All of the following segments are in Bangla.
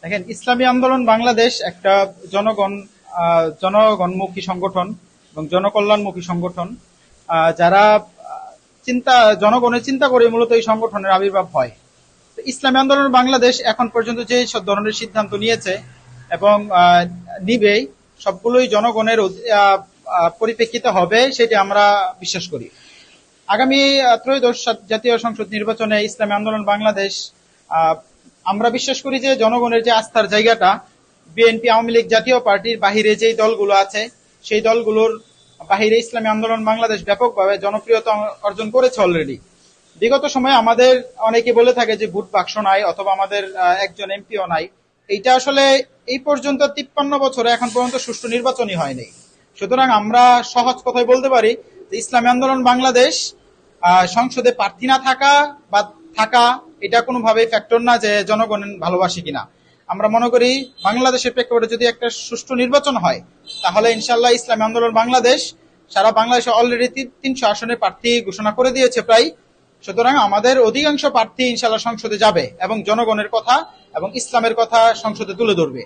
দেখেন, ইসলামী আন্দোলন বাংলাদেশ একটা জনগণ জনগণমুখী সংগঠন এবং জনকল্যাণমুখী সংগঠন। যারা চিন্তা জনগণের চিন্তা করে মূলত এই সংগঠনের আবির্ভাব হয়। তো ইসলামী আন্দোলন বাংলাদেশ এখন পর্যন্ত যে সব ধরনের সিদ্ধান্ত নিয়েছে এবং নিবে, সবগুলোই জনগণের পরিপ্রেক্ষিতে হবে, সেটি আমরা বিশ্বাস করি। আগামী ত্রয়োদশ জাতীয় সংসদ নির্বাচনে ইসলামী আন্দোলন বাংলাদেশ, আমরা বিশ্বাস করি যে জনগণের যে আস্থার জায়গাটা, বিএনপি, আওয়ামী লীগ, জাতীয় পার্টির বাহিরে যে দলগুলো আছে, সেই দলগুলোর বাহিরে ইসলামী আন্দোলন বাংলাদেশ ব্যাপকভাবে জনপ্রিয়তা অর্জন করেছে অলরেডি। বিগত সময়ে আমাদের অনেকে বলে থাকে যে ভোট বাক্স নাই অথবা আমাদের একজন এমপিও নাই। এইটা আসলে এই পর্যন্ত 53 বছরে এখন পর্যন্ত সুষ্ঠু নির্বাচনই হয়নি। সুতরাং আমরা সহজ কথায় বলতে পারি যে ইসলামী আন্দোলন বাংলাদেশ সংসদে প্রার্থী না থাকা বা থাকা, এটা কোনোভাবেই ফ্যাক্টর না যে জনগণ ভালোবাসে কিনা। আমরা মনে করি বাংলাদেশের প্রেক্ষাপটে যদি একটা সুষ্ঠু নির্বাচন হয়, তাহলে ইনশাল্লাহ ইসলামী আন্দোলন বাংলাদেশ সারা বাংলাদেশে অলরেডি 300 আসনের প্রার্থী ঘোষণা করে দিয়েছে প্রায়। সুতরাং আমাদের অধিকাংশ প্রার্থী ইনশাল্লাহ সংসদে যাবে এবং জনগণের কথা এবং ইসলামের কথা সংসদে তুলে ধরবে।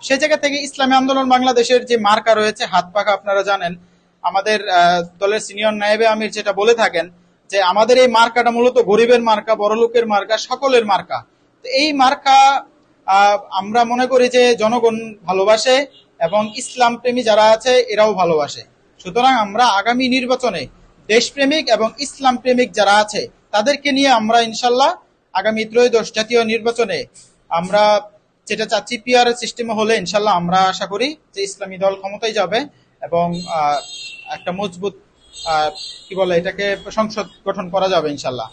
সে জায়গা থেকে ইসলামী আন্দোলন বাংলাদেশের যে মার্কা রয়েছে হাত পাখা, আপনারা জানেন আমাদের দলের সিনিয়র নায়েবে আমির যেটা বলে থাকেন যে আমাদের এই মার্কাটা মূলত গরিবের মার্কা, বড়লোকের মার্কা, সকলের মার্কা। তো এই মার্কা আমরা মনে করি যে জনগণ ভালোবাসে এবং ইসলাম প্রেমী যারা আছে এরাও ভালোবাসে। সুতরাং আমরা আগামী নির্বাচনে দেশপ্রেমিক এবং ইসলাম প্রেমিক যারা আছে তাদেরকে নিয়ে আমরা ইনশাল্লাহ আগামী ত্রয়োদশ জাতীয় নির্বাচনে আমরা যেটা চাচ্ছি, পিআর সিস্টেমে হলে ইনশাল্লাহ আমরা আশা করি যে ইসলামী দল ক্ষমতায় যাবে এবং একটা মজবুত কি বলে এটাকে সংসদ গঠন করা যাবে ইনশাল্লাহ।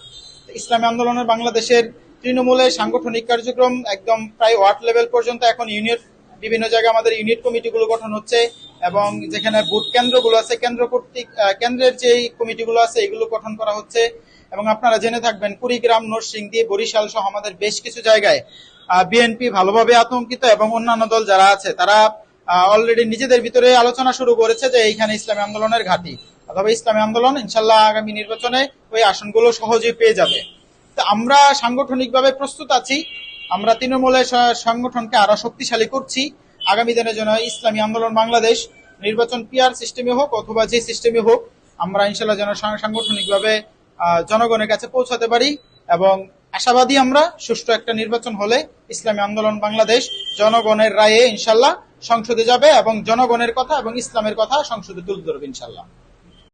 ইসলামী আন্দোলনের বাংলাদেশের তৃণমূলে সাংগঠনিক কার্যক্রম একদম প্রায় ওয়ার্ড লেভেল পর্যন্ত, এখন ইউনিট বিভিন্ন জায়গায় আমাদের ইউনিট কমিটিগুলো গঠন হচ্ছে এবং যেখানে ভোট কেন্দ্রগুলো আছে, কেন্দ্র কর্তৃক কেন্দ্রের যে কমিটিগুলো আছে এগুলো গঠন করা হচ্ছে। এবং আপনারা জেনে থাকবেন কুড়িগ্রাম, নরসিংদী, বরিশাল সহ আমাদের বেশ কিছু জায়গায় বিএনপি ভালোভাবে আতঙ্কিত এবং অন্যান্য দল যারা আছে তারা অলরেডি নিজেদের ভিতরে আলোচনা শুরু করেছে যে এইখানে ইসলামী আন্দোলনের ঘাঁটি অথবা ইসলামী আন্দোলন ইনশাল্লাহ আগামী নির্বাচনে ওই আসনগুলো সহজেই পেয়ে যাবে। তো আমরা সাংগঠনিকভাবে প্রস্তুত আছি। আমরা তৃণমূলের সংগঠনকে আরো শক্তিশালী করছি। আগামী দিনের জন্য ইসলামী আন্দোলন বাংলাদেশ নির্বাচন পিআর সিস্টেমে হোক অথবা যে সিস্টেমে হোক, আমরা ইনশাল্লাহ যেন সাংগঠনিকভাবে জনগণের কাছে পৌঁছাতে পারি এবং আশাবাদী আমরা সুষ্ঠু একটা নির্বাচন হলে ইসলামী আন্দোলন বাংলাদেশ জনগণের রায়ে ইনশাল্লাহ সংসদে যাবে এবং জনগণের কথা এবং ইসলামের কথা সংসদে তুলে ধরবে ইনশাল্লাহ।